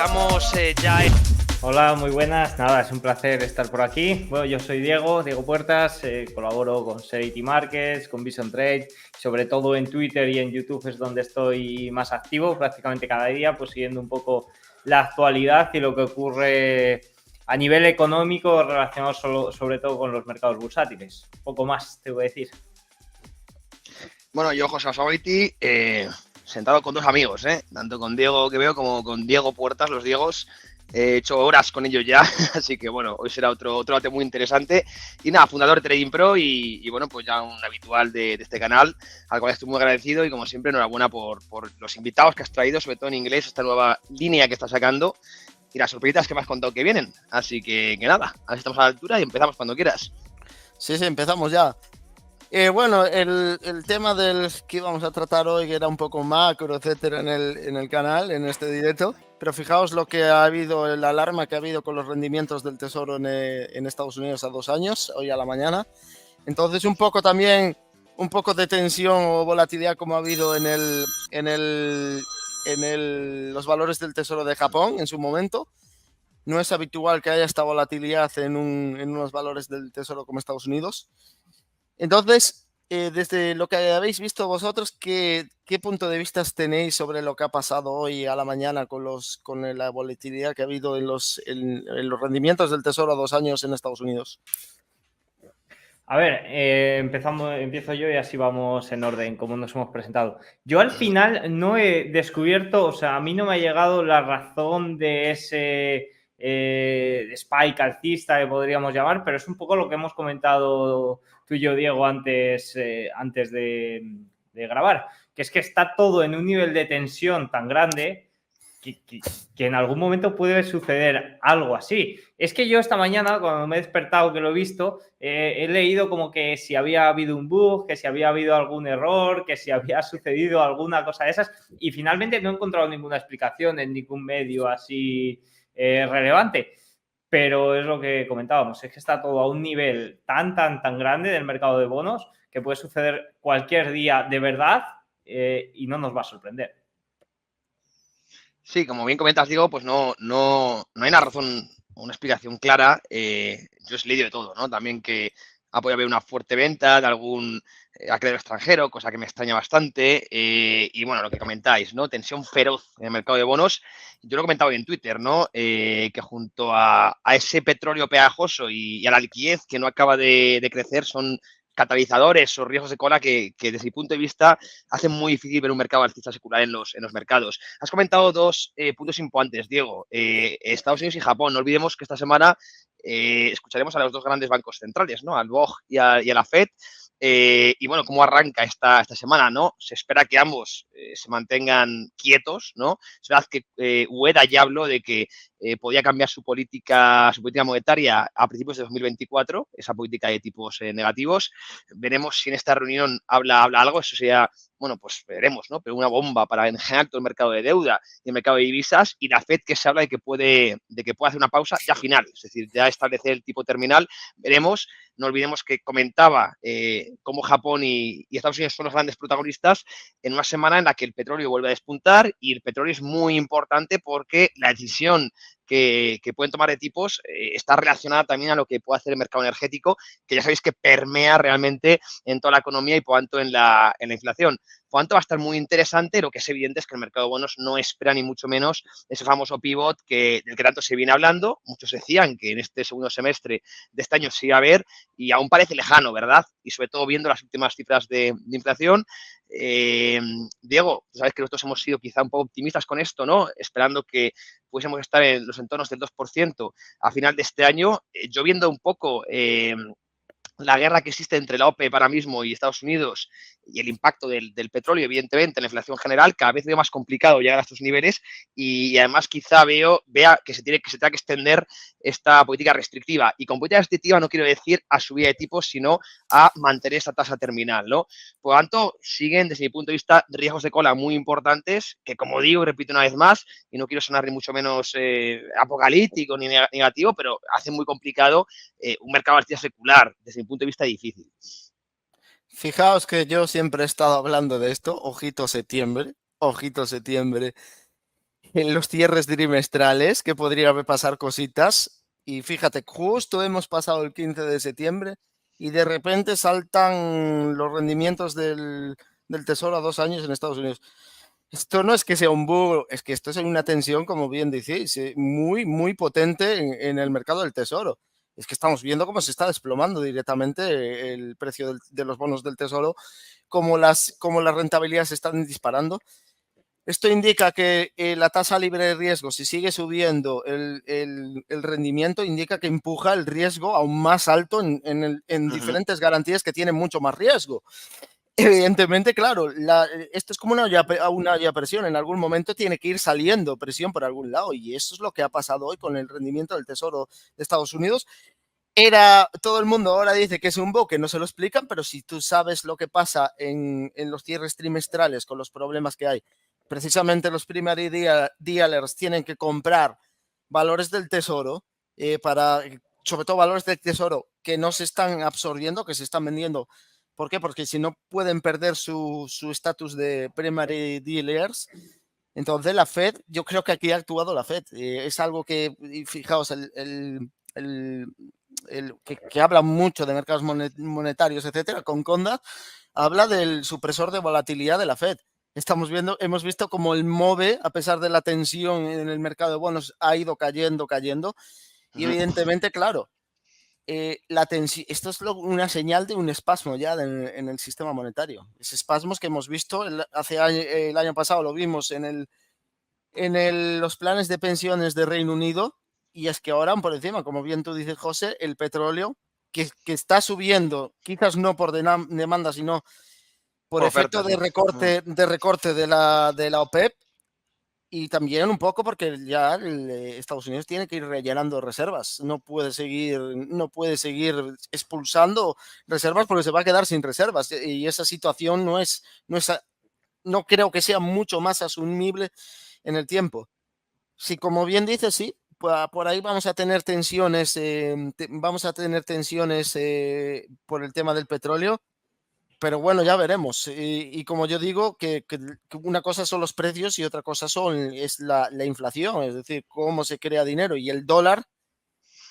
estamos ya en... Hola, muy buenas. Nada, es un placer estar por aquí. Bueno, yo soy Diego Puertas, colaboro con Serity Markets, con Vision Trade, sobre todo en Twitter y en YouTube es donde estoy más activo prácticamente cada día, pues siguiendo un poco la actualidad y lo que ocurre a nivel económico relacionado sobre todo con los mercados bursátiles. Un poco más, te voy a decir. Bueno, yo, José Osoiti, sentado con dos amigos, tanto con Diego que veo como con Diego Puertas, los Diegos. He hecho horas con ellos ya, así que bueno, hoy será otro debate muy interesante. Y nada, fundador de Trading Pro y bueno, pues ya un habitual de este canal, al cual estoy muy agradecido y como siempre, enhorabuena por los invitados que has traído, sobre todo en inglés, esta nueva línea que estás sacando y las sorpresitas que me has contado que vienen. Así que nada, a ver si estamos a la altura y empezamos cuando quieras. Sí, empezamos ya. Bueno, el tema del que íbamos a tratar hoy, que era un poco macro, etcétera, en el canal, en este directo. Pero fijaos lo que ha habido, la alarma que ha habido con los rendimientos del Tesoro en Estados Unidos a 2 años, hoy a la mañana. Entonces, un poco también, un poco de tensión o volatilidad como ha habido los valores del Tesoro de Japón en su momento. No es habitual que haya esta volatilidad en unos valores del Tesoro como Estados Unidos. Entonces, desde lo que habéis visto vosotros, ¿qué punto de vista tenéis sobre lo que ha pasado hoy a la mañana con la volatilidad que ha habido en los rendimientos del Tesoro a 2 años en Estados Unidos? A ver, empiezo yo y así vamos en orden, como nos hemos presentado. Yo al final no he descubierto, o sea, a mí no me ha llegado la razón de ese spike alcista que podríamos llamar, pero es un poco lo que hemos comentado tú y yo, Diego, antes de grabar, que es que está todo en un nivel de tensión tan grande que en algún momento puede suceder algo así. Es que yo esta mañana, cuando me he despertado, que lo he visto, he leído como que si había habido un bug, que si había habido algún error, que si había sucedido alguna cosa de esas, y finalmente no he encontrado ninguna explicación en ningún medio así relevante. Pero es lo que comentábamos, es que está todo a un nivel tan grande del mercado de bonos que puede suceder cualquier día de verdad y no nos va a sorprender. Sí, como bien comentas, Diego, pues no hay una razón o una explicación clara. Yo he leído de todo, ¿no? También que ha podido haber una fuerte venta de algún acreedor extranjero, cosa que me extraña bastante. Y bueno, lo que comentáis, ¿no? Tensión feroz en el mercado de bonos. Yo lo he comentado hoy en Twitter, ¿no? Que junto a ese petróleo pegajoso y a la liquidez que no acaba de crecer son catalizadores o riesgos de cola que desde mi punto de vista hacen muy difícil ver un mercado alcista secular en los mercados. Has comentado dos puntos importantes, Diego, Estados Unidos y Japón. No olvidemos que esta semana escucharemos a los dos grandes bancos centrales, ¿no? Al BOJ y a la FED. Y bueno, ¿cómo arranca esta semana, no? Se espera que ambos se mantengan quietos, ¿no? Es verdad que Ueda ya habló de que podía cambiar su política monetaria a principios de 2024, esa política de tipos negativos. Veremos si en esta reunión habla algo, eso sería, bueno, pues veremos, ¿no? Pero una bomba para en general todo el mercado de deuda y el mercado de divisas, y la FED que se habla de que puede hacer una pausa ya final, es decir, ya establecer el tipo terminal. Veremos. No olvidemos que comentaba cómo Japón y Estados Unidos son los grandes protagonistas en una semana en la que el petróleo vuelve a despuntar, y el petróleo es muy importante porque la decisión que pueden tomar de tipos está relacionada también a lo que puede hacer el mercado energético, que ya sabéis que permea realmente en toda la economía y por tanto en la inflación. Por tanto, va a estar muy interesante. Lo que es evidente es que el mercado de bonos no espera ni mucho menos ese famoso pivot del que tanto se viene hablando. Muchos decían que en este segundo semestre de este año se iba a ver y aún parece lejano, ¿verdad? Y sobre todo viendo las últimas cifras de inflación. Diego, sabes que nosotros hemos sido quizá un poco optimistas con esto, ¿no? Esperando que pudiésemos estar en los entornos del 2% a final de este año. Yo viendo un poco la guerra que existe entre la OPEP ahora mismo y Estados Unidos y el impacto del petróleo, evidentemente, en la inflación general, cada vez veo más complicado llegar a estos niveles y además quizá vea que se tenga que extender esta política restrictiva. Y con política restrictiva no quiero decir a subida de tipos, sino a mantener esa tasa terminal, ¿no? Por lo tanto, siguen, desde mi punto de vista, riesgos de cola muy importantes que, como digo y repito una vez más, y no quiero sonar ni mucho menos apocalíptico ni negativo, pero hace muy complicado un mercado alcista secular, desde mi punto de vista, difícil. Fijaos que yo siempre he estado hablando de esto, ojito septiembre, en los cierres trimestrales, que podría pasar cositas. Y fíjate, justo hemos pasado el 15 de septiembre y de repente saltan los rendimientos del Tesoro a 2 años en Estados Unidos. Esto no es que sea un bug, es que esto es una tensión, como bien decís, muy, muy potente en el mercado del Tesoro. Es que estamos viendo cómo se está desplomando directamente el precio de los bonos del Tesoro, como las rentabilidades se están disparando. Esto indica que la tasa libre de riesgo, si sigue subiendo el rendimiento, indica que empuja el riesgo aún más alto en diferentes garantías que tienen mucho más riesgo. Evidentemente, claro, esto es como una presión. En algún momento tiene que ir saliendo presión por algún lado y eso es lo que ha pasado hoy con el rendimiento del Tesoro de Estados Unidos. Todo el mundo ahora dice que es un bug, que no se lo explican, pero si tú sabes lo que pasa en los cierres trimestrales con los problemas que hay, precisamente los primary dealers tienen que comprar valores del Tesoro sobre todo valores del Tesoro que no se están absorbiendo, que se están vendiendo. ¿Por qué? Porque si no pueden perder su estatus de primary dealers. Entonces la Fed, yo creo que aquí ha actuado la Fed. Es algo que, fijaos, que habla mucho de mercados monetarios, etcétera, con Conda, habla del supresor de volatilidad de la Fed. Hemos visto como el MOVE, a pesar de la tensión en el mercado de bonos, ha ido cayendo. Y evidentemente, claro, esto es una señal de un espasmo ya en el sistema monetario. Es espasmos que hemos visto el año pasado, lo vimos en los planes de pensiones de Reino Unido, y es que ahora por encima, como bien tú dices, José, el petróleo que está subiendo, quizás no por demanda, sino por efecto de recorte de la OPEP, y también un poco porque ya Estados Unidos tiene que ir rellenando reservas. No puede seguir expulsando reservas porque se va a quedar sin reservas. Y esa situación no creo que sea mucho más asumible en el tiempo. Sí, como bien dices, sí, por ahí vamos a tener tensiones, por el tema del petróleo. Pero bueno, ya veremos. Y como yo digo, que una cosa son los precios y otra cosa es la inflación, es decir, cómo se crea dinero. Y el dólar,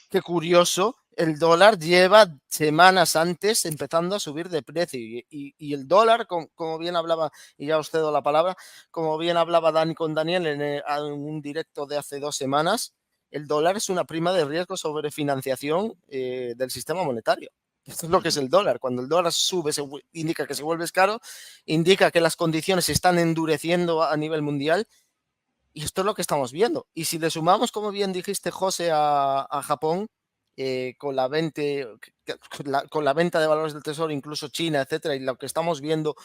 qué curioso, el dólar lleva semanas antes empezando a subir de precio. Y el dólar, como bien hablaba, y ya os cedo la palabra, como bien hablaba Dani con Daniel en un directo de hace 2 semanas, el dólar es una prima de riesgo sobre financiación del sistema monetario. Esto es lo que es el dólar. Cuando el dólar sube, indica que se vuelve caro, indica que las condiciones se están endureciendo a nivel mundial, y esto es lo que estamos viendo. Y si le sumamos, como bien dijiste, José, a Japón, con la venta de valores del tesoro, incluso China, etcétera, y lo que estamos viendo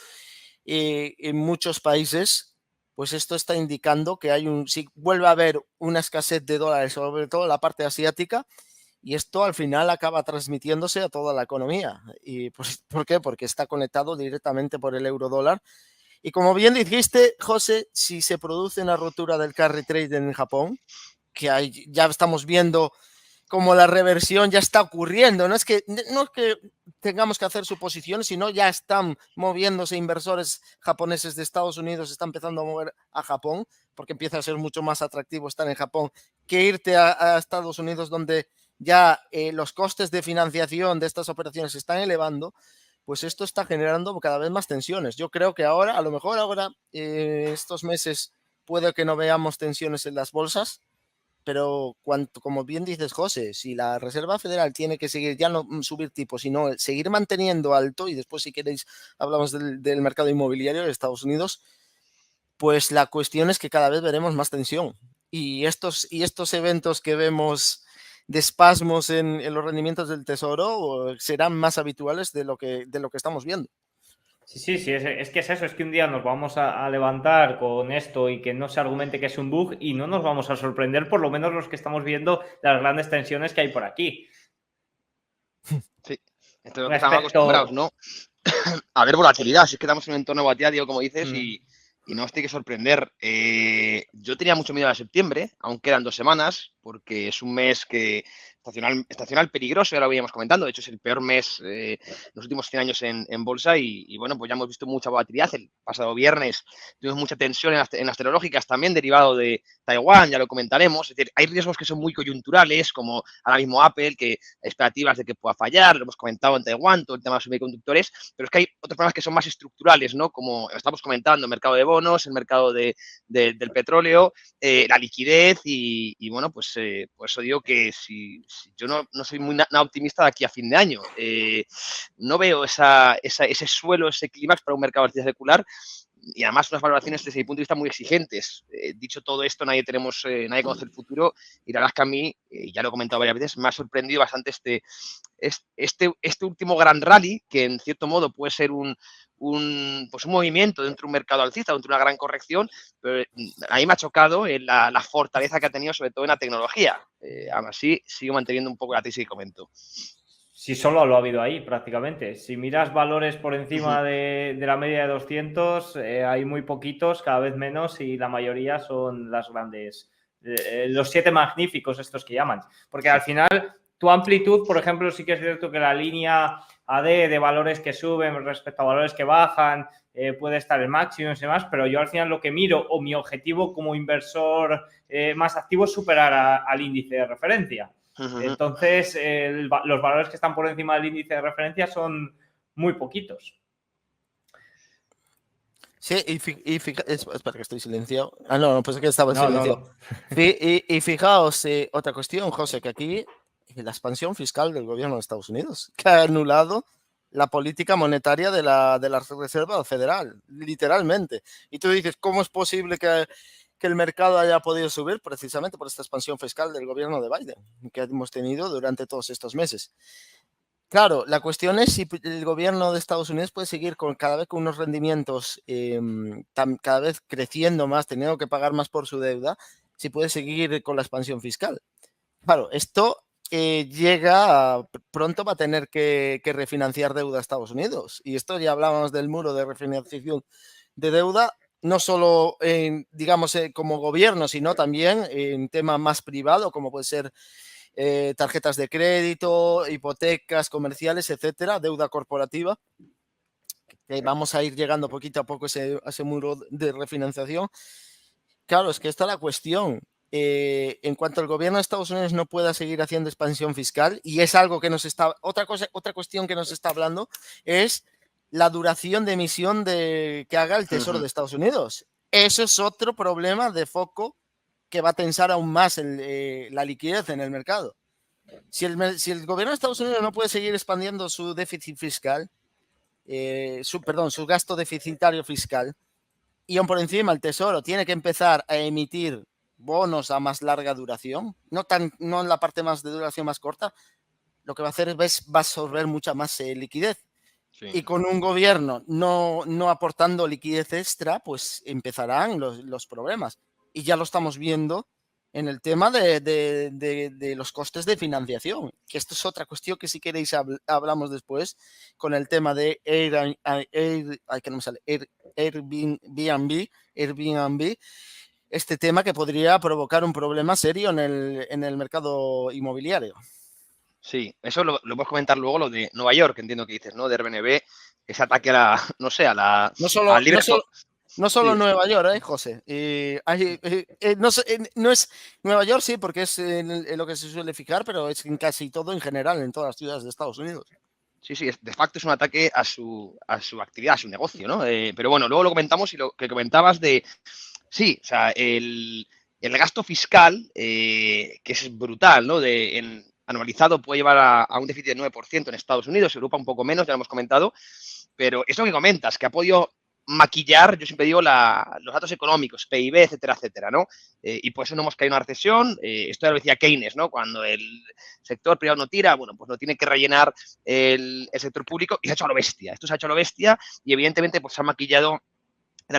en muchos países, pues esto está indicando que si vuelve a haber una escasez de dólares, sobre todo en la parte asiática, y esto al final acaba transmitiéndose a toda la economía. ¿Y por qué? Porque está conectado directamente por el euro dólar. Y como bien dijiste, José, si se produce una rotura del carry trade en Japón, que ya estamos viendo como la reversión ya está ocurriendo. No es que tengamos que hacer suposiciones, sino ya están moviéndose inversores japoneses de Estados Unidos, están empezando a mover a Japón, porque empieza a ser mucho más atractivo estar en Japón que irte a Estados Unidos, donde ya los costes de financiación de estas operaciones se están elevando. Pues esto está generando cada vez más tensiones. Yo creo que ahora, a lo mejor ahora, estos meses, puede que no veamos tensiones en las bolsas, pero como bien dices, José, si la Reserva Federal tiene que seguir, ya no subir tipos, sino seguir manteniendo alto, y después, si queréis, hablamos del mercado inmobiliario de Estados Unidos, pues la cuestión es que cada vez veremos más tensión. Y estos eventos que vemos de espasmos en los rendimientos del tesoro serán más habituales de lo que estamos viendo. Sí, es que es eso, es que un día nos vamos a levantar con esto y que no se argumente que es un bug y no nos vamos a sorprender, por lo menos los que estamos viendo las grandes tensiones que hay por aquí. Sí, esto es lo que estamos acostumbrados, ¿no? A ver volatilidad, si es que estamos en un entorno volativo, como dices, y no os tiene que sorprender. Yo tenía mucho miedo a septiembre, aún quedan 2 semanas, porque es un mes que estacional peligroso, ya lo veíamos comentando. De hecho, es el peor mes en los últimos 100 años en bolsa y, bueno, pues ya hemos visto mucha volatilidad. El pasado viernes tuvimos mucha tensión en las tecnológicas, también derivado de Taiwán, ya lo comentaremos. Es decir, hay riesgos que son muy coyunturales, como ahora mismo Apple, que hay expectativas de que pueda fallar, lo hemos comentado en Taiwán, todo el tema de los semiconductores, pero es que hay otros problemas que son más estructurales, ¿no? Como estamos comentando, el mercado de bonos, el mercado del petróleo, la liquidez y bueno, pues por eso digo que si yo no soy muy nada optimista de aquí a fin de año. No veo ese suelo, ese clímax para un mercado alcista secular y además unas valoraciones desde mi punto de vista muy exigentes. Dicho todo esto, nadie conoce el futuro y la verdad es que a mí, ya lo he comentado varias veces, me ha sorprendido bastante este último gran rally, que en cierto modo puede ser un movimiento dentro de un mercado alcista, dentro de una gran corrección, pero a mí me ha chocado la fortaleza que ha tenido, sobre todo en la tecnología. Aún así, sigo manteniendo un poco la tesis que comento. Sí, solo lo ha habido ahí prácticamente. Si miras valores por encima de la media de 200, hay muy poquitos, cada vez menos, y la mayoría son las grandes, los 7 magníficos estos que llaman. Porque al final, tu amplitud, por ejemplo, sí que es cierto que la línea AD de valores que suben respecto a valores que bajan puede estar en máximos y demás, pero yo al final lo que miro o mi objetivo como inversor más activo es superar al índice de referencia. Entonces, los valores que están por encima del índice de referencia son muy poquitos. Sí, espera que estoy silenciado. No, pues es que estaba silenciado. No. Y fijaos, otra cuestión, José, que aquí la expansión fiscal del gobierno de Estados Unidos, que ha anulado la política monetaria de la Reserva Federal, literalmente. Y tú dices, ¿cómo es posible que el mercado haya podido subir precisamente por esta expansión fiscal del gobierno de Biden que hemos tenido durante todos estos meses? Claro, la cuestión es si el gobierno de Estados Unidos puede seguir cada vez con unos rendimientos cada vez creciendo más, teniendo que pagar más por su deuda, si puede seguir con la expansión fiscal. Claro, esto pronto va a tener que refinanciar deuda a Estados Unidos. Y esto ya hablábamos del muro de refinanciación de deuda, no solo digamos como gobierno, sino también en tema más privado, como puede ser tarjetas de crédito, hipotecas comerciales, etcétera, deuda corporativa. Vamos a ir llegando poquito a poco a ese muro de refinanciación. Claro, es que esta es la cuestión. En cuanto el gobierno de Estados Unidos no pueda seguir haciendo expansión fiscal, y es algo que otra cuestión que nos está hablando es la duración de emisión que haga el Tesoro de Estados Unidos. Eso es otro problema de foco que va a tensar aún más la liquidez en el mercado. Si el gobierno de Estados Unidos no puede seguir expandiendo su déficit fiscal, su gasto deficitario fiscal, y aún por encima el Tesoro tiene que empezar a emitir bonos a más larga duración, no en la parte más de duración más corta, lo que va a hacer va a absorber mucha más liquidez. Sí. Y con un gobierno no aportando liquidez extra, pues empezarán los problemas. Y ya lo estamos viendo en el tema de los costes de financiación, que esto es otra cuestión que si queréis hablamos después con el tema de Airbnb, este tema que podría provocar un problema serio en el mercado inmobiliario. Sí, eso lo podemos comentar luego, lo de Nueva York, que entiendo que dices, ¿no? De Airbnb, ese ataque No solo sí. Nueva York, José. No es Nueva York, sí, porque es lo que se suele fijar, pero es en casi todo en general, en todas las ciudades de Estados Unidos. Sí, de facto es un ataque a su actividad, a su negocio, ¿no? Pero bueno, luego lo comentamos y lo que comentabas de... Sí, o sea, el gasto fiscal, que es brutal, ¿no? Anualizado puede llevar a un déficit de 9% en Estados Unidos, Europa un poco menos, ya lo hemos comentado, pero eso que comentas, que ha podido maquillar, yo siempre digo, los datos económicos, PIB, etcétera, etcétera, ¿no? Y por eso no hemos caído en una recesión. Esto ya lo decía Keynes, ¿no? Cuando el sector privado no tira, bueno, pues no tiene que rellenar el sector público y se ha hecho a lo bestia. Esto se ha hecho a lo bestia y evidentemente pues se ha maquillado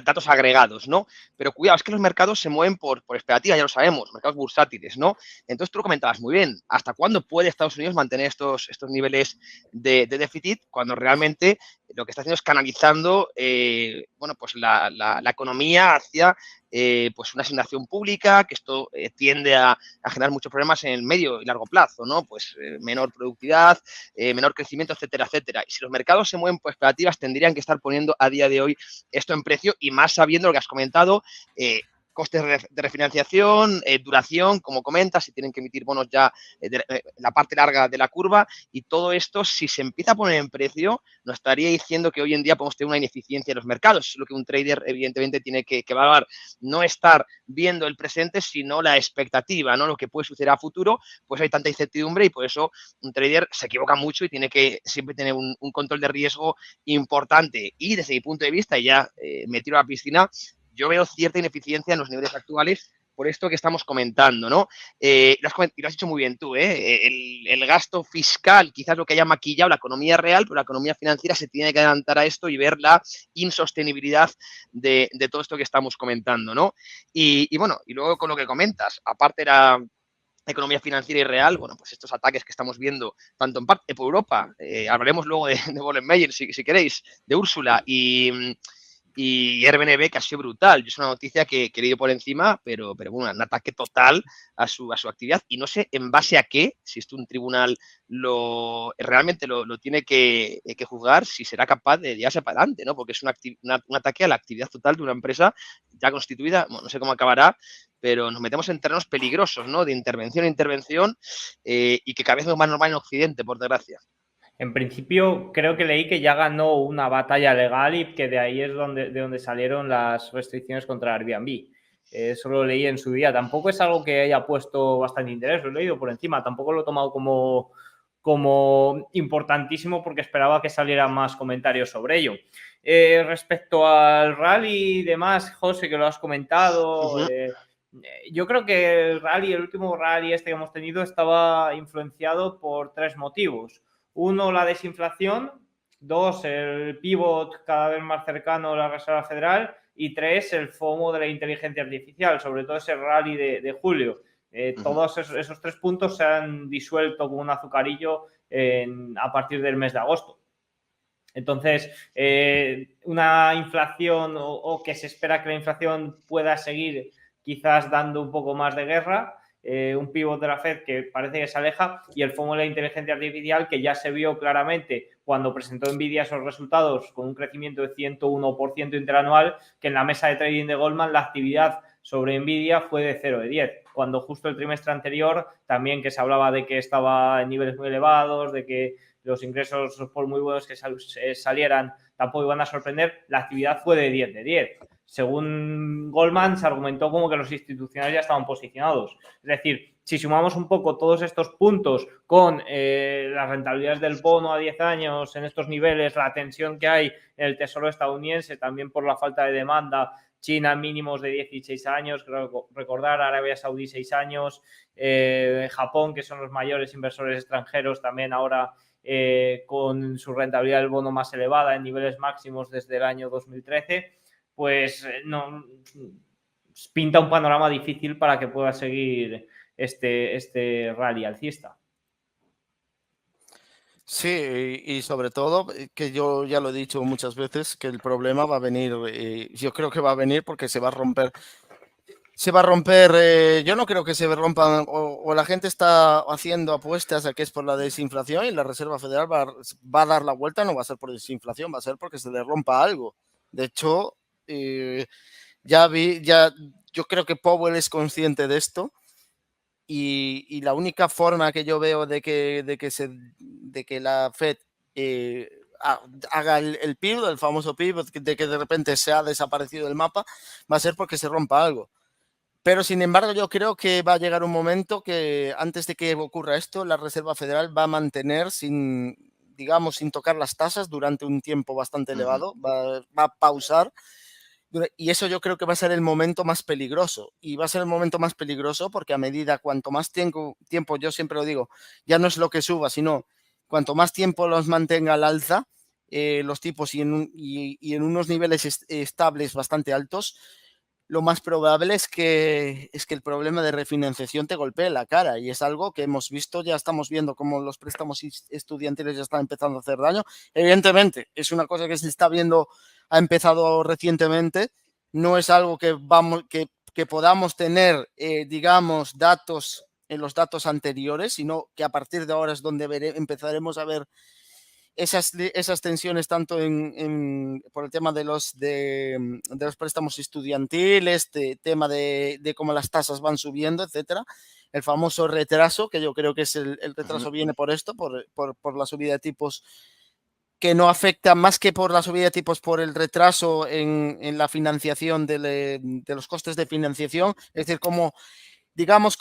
datos agregados, ¿no? Pero cuidado, es que los mercados se mueven por expectativas, ya lo sabemos, mercados bursátiles, ¿no? Entonces tú lo comentabas muy bien, ¿hasta cuándo puede Estados Unidos mantener estos niveles de déficit cuando realmente lo que está haciendo es canalizando bueno, pues la economía hacia pues una asignación pública, que esto tiende a generar muchos problemas en el medio y largo plazo, ¿no? Pues menor productividad, menor crecimiento, etcétera, etcétera. Y si los mercados se mueven por expectativas, tendrían que estar poniendo a día de hoy esto en precio, y más sabiendo lo que has comentado, costes de refinanciación, duración, como comentas, si tienen que emitir bonos ya la parte larga de la curva, y todo esto, si se empieza a poner en precio, nos estaría diciendo que hoy en día podemos tener una ineficiencia en los mercados. Es lo que un trader evidentemente tiene que evaluar, no estar viendo el presente, sino la expectativa, ¿no? Lo que puede suceder a futuro, pues hay tanta incertidumbre, y por eso un trader se equivoca mucho y tiene que siempre tener un control de riesgo importante. Y desde mi punto de vista, y ya me tiro a la piscina, yo veo cierta ineficiencia en los niveles actuales por esto que estamos comentando, ¿no? Y lo has dicho muy bien tú, el gasto fiscal quizás lo que haya maquillado la economía real, pero la economía financiera se tiene que adelantar a esto y ver la insostenibilidad de todo esto que estamos comentando, ¿no? Y bueno, y luego con lo que comentas, aparte de la economía financiera y real, bueno, pues estos ataques que estamos viendo tanto en parte por Europa, hablaremos luego de Bollenmeyer si queréis, de Úrsula y Airbnb, que ha sido brutal. Yo es una noticia que he leído por encima, pero bueno, un ataque total a su actividad, y no sé en base a qué, si esto un tribunal realmente lo tiene que juzgar, si será capaz de llevarse para adelante, ¿no? Porque es un ataque a la actividad total de una empresa ya constituida. Bueno, no sé cómo acabará, pero nos metemos en terrenos peligrosos, ¿no? De intervención, y que cada vez es más normal en Occidente, por desgracia. En principio, creo que leí que ya ganó una batalla legal y que de ahí es de donde salieron las restricciones contra Airbnb. Eso lo leí en su día. Tampoco es algo que haya puesto bastante interés, lo he leído por encima. Tampoco lo he tomado como importantísimo, porque esperaba que salieran más comentarios sobre ello. Respecto al rally y demás, José, que lo has comentado, yo creo que el último rally que hemos tenido estaba influenciado por 3 motivos. 1, la desinflación; 2, el pivot cada vez más cercano a la Reserva Federal; y 3, el FOMO de la inteligencia artificial, sobre todo ese rally de julio. Todos esos 3 puntos se han disuelto como un azucarillo a partir del mes de agosto. Entonces, una inflación, o que se espera que la inflación pueda seguir quizás dando un poco más de guerra, un pivot de la Fed que parece que se aleja, y el FOMO de la inteligencia artificial, que ya se vio claramente cuando presentó Nvidia esos resultados con un crecimiento de 101% interanual, que en la mesa de trading de Goldman la actividad sobre Nvidia fue de 0 de 10, cuando justo el trimestre anterior también, que se hablaba de que estaba en niveles muy elevados, de que los ingresos, por muy buenos que salieran, tampoco iban a sorprender, la actividad fue de 10 de 10. Según Goldman, se argumentó como que los institucionales ya estaban posicionados. Es decir, si sumamos un poco todos estos puntos con las rentabilidades del bono a 10 años en estos niveles, la tensión que hay en el Tesoro estadounidense, también por la falta de demanda, China mínimos de 16 años, creo recordar, Arabia Saudí 6 años, Japón, que son los mayores inversores extranjeros, también ahora con su rentabilidad del bono más elevada, en niveles máximos desde el año 2013, pues no pinta un panorama difícil para que pueda seguir este rally alcista. Sí, y sobre todo, que yo ya lo he dicho muchas veces, que el problema va a venir, yo creo que va a venir porque se va a romper. Yo no creo que se rompan, o la gente está haciendo apuestas a que es por la desinflación, y la Reserva Federal va a dar la vuelta. No va a ser por desinflación, va a ser porque se le rompa algo. De hecho, yo creo que Powell es consciente de esto, y la única forma que yo veo de que la Fed haga el pivot, el famoso pivot, de que de repente se ha desaparecido del mapa, va a ser porque se rompa algo. Pero, sin embargo, yo creo que va a llegar un momento que, antes de que ocurra esto, la Reserva Federal va a mantener sin tocar las tasas durante un tiempo bastante elevado, va a pausar, y eso yo creo que va a ser el momento más peligroso. Y va a ser el momento más peligroso porque, a medida, cuanto más tiempo, yo siempre lo digo, ya no es lo que suba, sino cuanto más tiempo los mantenga al alza, los tipos, y en unos niveles estables bastante altos, lo más probable es que el problema de refinanciación te golpee la cara, y es algo que hemos visto, ya estamos viendo cómo los préstamos estudiantiles ya están empezando a hacer daño. Evidentemente, es una cosa que se está viendo, ha empezado recientemente, no es algo que podamos tener, digamos, datos en los datos anteriores, sino que a partir de ahora es donde empezaremos a ver esas tensiones tanto por el tema de los préstamos estudiantiles, tema de cómo las tasas van subiendo, etcétera. El famoso retraso, que yo creo que es el retraso viene por esto, por la subida de tipos, que no afecta más que por la subida de tipos, por el retraso en la financiación de los costes de financiación. Es decir, digamos,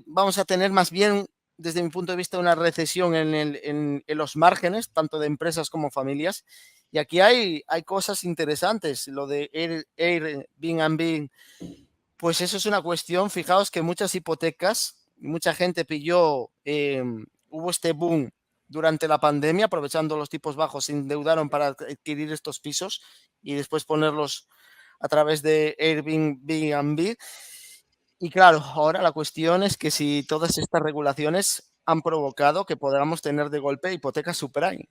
vamos a tener más bien, desde mi punto de vista, una recesión en los márgenes, tanto de empresas como familias. Y aquí hay cosas interesantes. Lo de Airbnb, pues eso es una cuestión. Fijaos que muchas hipotecas, mucha gente hubo este boom durante la pandemia, aprovechando los tipos bajos, se endeudaron para adquirir estos pisos y después ponerlos a través de Airbnb. Y claro, ahora la cuestión es que si todas estas regulaciones han provocado que podamos tener de golpe hipotecas subprime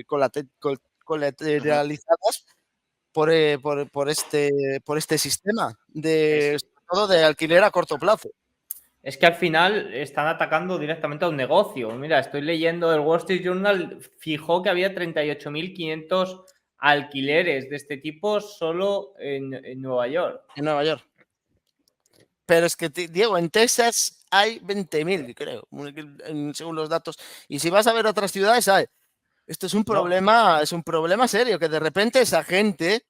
colateralizadas por este sistema, sobre todo de alquiler a corto plazo. Es que al final están atacando directamente a un negocio. Mira, estoy leyendo, el Wall Street Journal fijó que había 38.500 alquileres de este tipo solo en Nueva York. En Nueva York. Pero es que, Diego, en Texas hay 20.000, creo, según los datos. Y si vas a ver otras ciudades, hay. Esto es un problema, es un problema serio, que de repente esa gente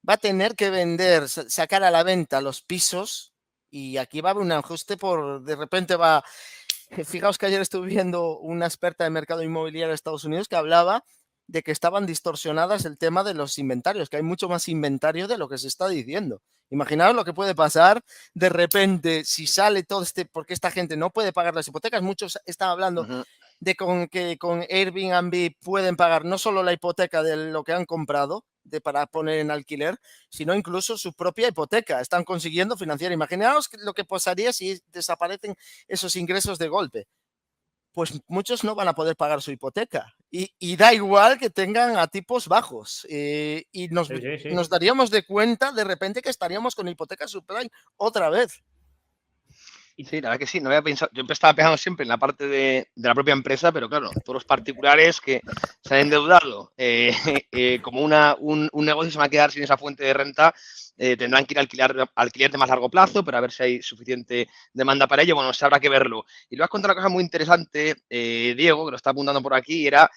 va a tener que sacar a la venta los pisos, y aquí va a haber un ajuste de repente va. Fijaos que ayer estuve viendo una experta de mercado inmobiliario de Estados Unidos que hablaba de que estaban distorsionadas el tema de los inventarios, que hay mucho más inventario de lo que se está diciendo. Imaginaos lo que puede pasar de repente si sale todo porque esta gente no puede pagar las hipotecas. Muchos están hablando de que con Airbnb pueden pagar no solo la hipoteca de lo que han comprado para poner en alquiler, sino incluso su propia hipoteca. Están consiguiendo financiar. Imaginaos lo que pasaría si desaparecen esos ingresos de golpe. Pues muchos no van a poder pagar su hipoteca. Y da igual que tengan a tipos bajos. Y nos daríamos de cuenta de repente que estaríamos con hipotecas subprime otra vez. Sí, la verdad que sí, no había pensado. Yo estaba pensando siempre en la parte de la propia empresa, pero claro, todos los particulares que se han endeudado como un negocio se va a quedar sin esa fuente de renta, tendrán que ir a alquiler de más largo plazo, pero a ver si hay suficiente demanda para ello. Bueno, se habrá que verlo. Y luego has contado una cosa muy interesante, Diego, que lo está apuntando por aquí, y era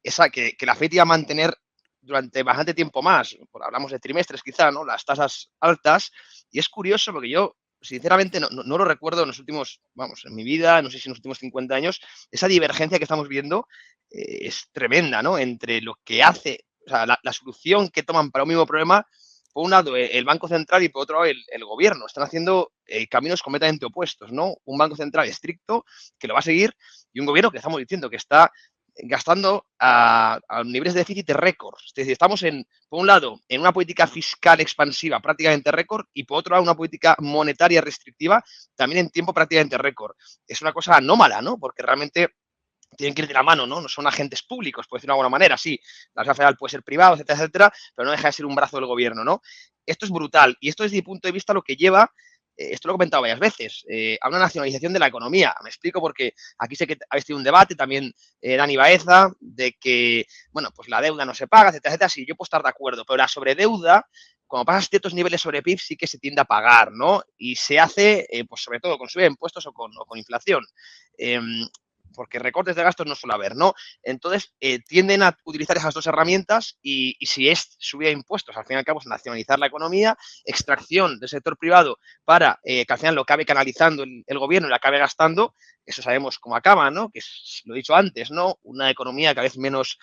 esa que la FED iba a mantener durante bastante tiempo más. Hablamos de trimestres quizá, ¿no? Las tasas altas. Y es curioso porque yo sinceramente no lo recuerdo en los últimos, en mi vida, no sé si en los últimos 50 años, esa divergencia que estamos viendo es tremenda, ¿no? Entre lo que hace, o sea, la solución que toman para un mismo problema, por un lado el Banco Central y por otro lado el gobierno. Están haciendo caminos completamente opuestos, ¿no? Un Banco Central estricto que lo va a seguir y un gobierno que estamos diciendo que está gastando a niveles de déficit récord. Es decir, estamos por un lado, en una política fiscal expansiva prácticamente récord y por otro lado, una política monetaria restrictiva también en tiempo prácticamente récord. Es una cosa anómala, ¿no? Porque realmente tienen que ir de la mano, ¿no? No son agentes públicos, por decirlo de alguna manera. Sí, la Reserva Federal puede ser privada, etcétera, etcétera, pero no deja de ser un brazo del gobierno, ¿no? Esto es brutal y esto desde mi punto de vista lo que lleva, esto lo he comentado varias veces, a una nacionalización de la economía. Me explico porque aquí sé que habéis tenido un debate también, Dani Baeza, de que, bueno, pues la deuda no se paga, etcétera, etcétera. Sí, yo puedo estar de acuerdo, pero la sobredeuda, cuando pasas ciertos niveles sobre PIB, sí que se tiende a pagar, ¿no? Y se hace, pues sobre todo con subida de impuestos o con inflación. Porque recortes de gastos no suele haber, ¿no? Entonces, tienden a utilizar esas dos herramientas y si es subida de impuestos, al fin y al cabo es nacionalizar la economía, extracción del sector privado para que al final lo acabe canalizando el gobierno y lo acabe gastando, eso sabemos cómo acaba, ¿no? Que es, lo he dicho antes, ¿no? Una economía cada vez menos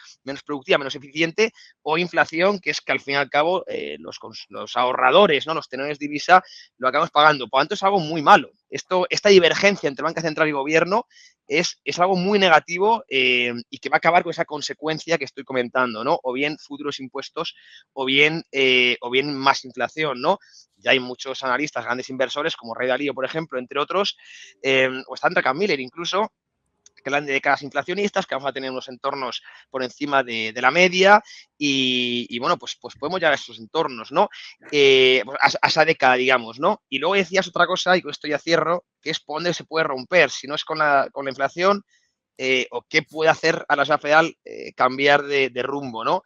productiva, menos eficiente, o inflación, que es que al fin y al cabo los ahorradores, ¿no? Los tenedores de divisa lo acabamos pagando. Por lo tanto, es algo muy malo. Esta divergencia entre banca central y gobierno es algo muy negativo y que va a acabar con esa consecuencia que estoy comentando, ¿no? O bien futuros impuestos o bien más inflación, ¿no? Ya hay muchos analistas, grandes inversores, como Ray Dalio, por ejemplo, entre otros, o está Druckenmiller Miller incluso, que hablan de décadas inflacionistas, que vamos a tener unos entornos por encima de la media y bueno, pues podemos llegar a esos entornos, ¿no? A esa década, digamos, ¿no? Y luego decías otra cosa, y con esto ya cierro, que es por dónde se puede romper, si no es con la inflación, o qué puede hacer a la Reserva Federal cambiar de rumbo, ¿no?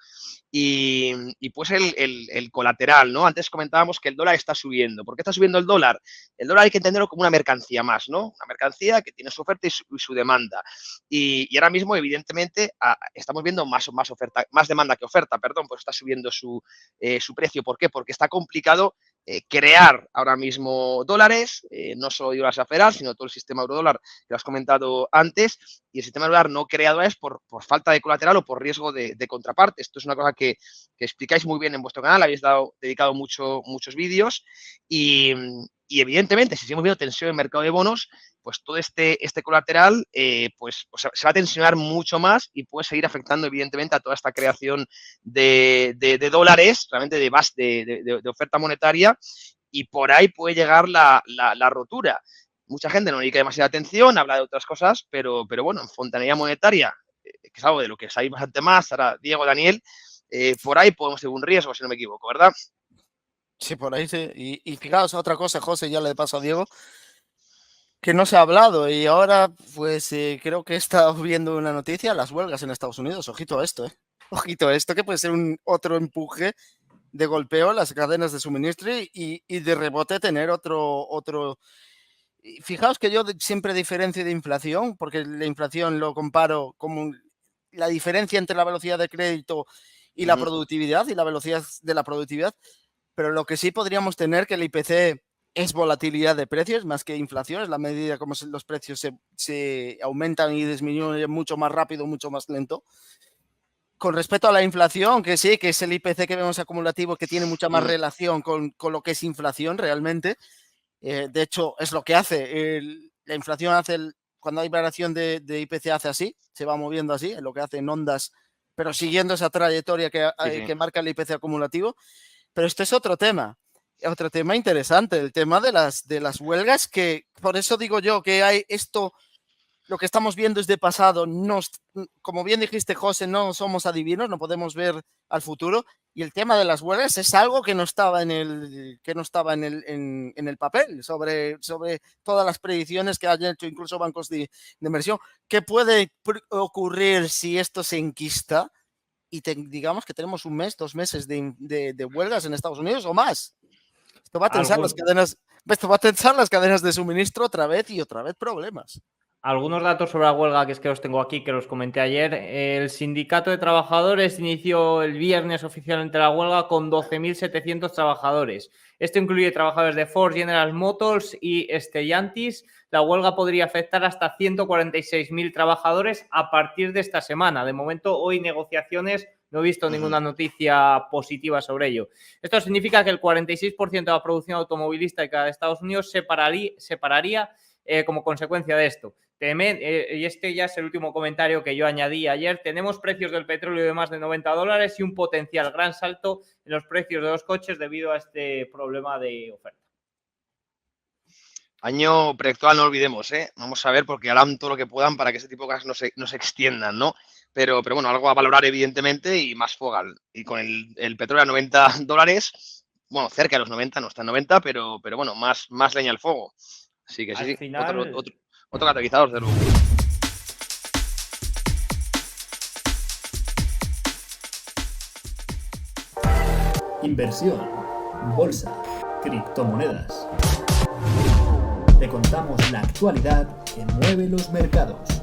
Y pues el colateral, ¿no? Antes comentábamos que el dólar está subiendo. ¿Por qué está subiendo el dólar? El dólar hay que entenderlo como una mercancía más, ¿no? Una mercancía que tiene su oferta y su demanda. Y ahora mismo, evidentemente, estamos viendo más demanda que oferta, perdón, pues está subiendo su precio. ¿Por qué? Porque está complicado crear ahora mismo dólares, no solo la Reserva Federal, sino todo el sistema eurodólar que lo has comentado antes, y el sistema eurodólar no crea dólares por falta de colateral o por riesgo de contraparte. Esto es una cosa que explicáis muy bien en vuestro canal, habéis dedicado muchos vídeos y evidentemente, si seguimos viendo tensión en el mercado de bonos, pues todo este colateral pues se va a tensionar mucho más y puede seguir afectando evidentemente a toda esta creación de dólares, realmente de oferta monetaria, y por ahí puede llegar la rotura. Mucha gente no le dedica demasiada atención, habla de otras cosas, pero bueno, en fontanería monetaria, que es algo de lo que sabéis bastante más, ahora Diego, Daniel, por ahí podemos tener un riesgo, si no me equivoco, ¿verdad? Sí, por ahí sí. Y fijaos, otra cosa, José, ya le paso a Diego, que no se ha hablado y ahora pues creo que he estado viendo una noticia, las huelgas en Estados Unidos. Ojito a esto, Ojito a esto, que puede ser otro empuje de golpeo a las cadenas de suministro y de rebote tener otro. Fijaos que yo siempre diferencio de inflación, porque la inflación lo comparo como la diferencia entre la velocidad de crédito y la productividad y la velocidad de la productividad, pero lo que sí podríamos tener que el IPC es volatilidad de precios más que inflación, es la medida como los precios se aumentan y disminuyen mucho más rápido, mucho más lento. Con respecto a la inflación, que sí, que es el IPC que vemos acumulativo, que tiene mucha más relación con lo que es inflación realmente. De hecho, es lo que hace. La inflación hace, cuando hay variación de IPC hace así, se va moviendo así, es lo que hace en ondas, pero siguiendo esa trayectoria que marca el IPC acumulativo. Pero este es otro tema interesante, el tema de las huelgas, que por eso digo yo que hay esto, lo que estamos viendo es de pasado, como bien dijiste, José, no somos adivinos, no podemos ver al futuro, y el tema de las huelgas es algo que no estaba en el papel sobre todas las predicciones que hayan hecho incluso bancos de inversión. ¿Qué puede ocurrir si esto se enquista y digamos que tenemos un mes, 2 meses de huelgas en Estados Unidos o más? Esto va a tensar las cadenas de suministro otra vez problemas. Algunos datos sobre la huelga que os tengo aquí, que los comenté ayer. El sindicato de trabajadores inició el viernes oficialmente la huelga con 12.700 trabajadores. Esto incluye trabajadores de Ford, General Motors y Stellantis. La huelga podría afectar hasta 146.000 trabajadores a partir de esta semana. De momento, hoy negociaciones, no he visto ninguna noticia positiva sobre ello. Esto significa que el 46% de la producción automovilística de Estados Unidos se pararía como consecuencia de esto. Y este ya es el último comentario que yo añadí ayer. Tenemos precios del petróleo de más de $90 y un potencial gran salto en los precios de los coches debido a este problema de oferta. Año preactual, no olvidemos, Vamos a ver, porque harán todo lo que puedan para que ese tipo de cosas no se extiendan, ¿no? Pero bueno, algo a valorar evidentemente y más Fogal. Y con el petróleo a $90, bueno, cerca de los 90, no está en 90, pero bueno, más leña al fuego. Así que sí, final... otro catalizador, de luego. Inversión, bolsa, criptomonedas. Te contamos la actualidad que mueve los mercados.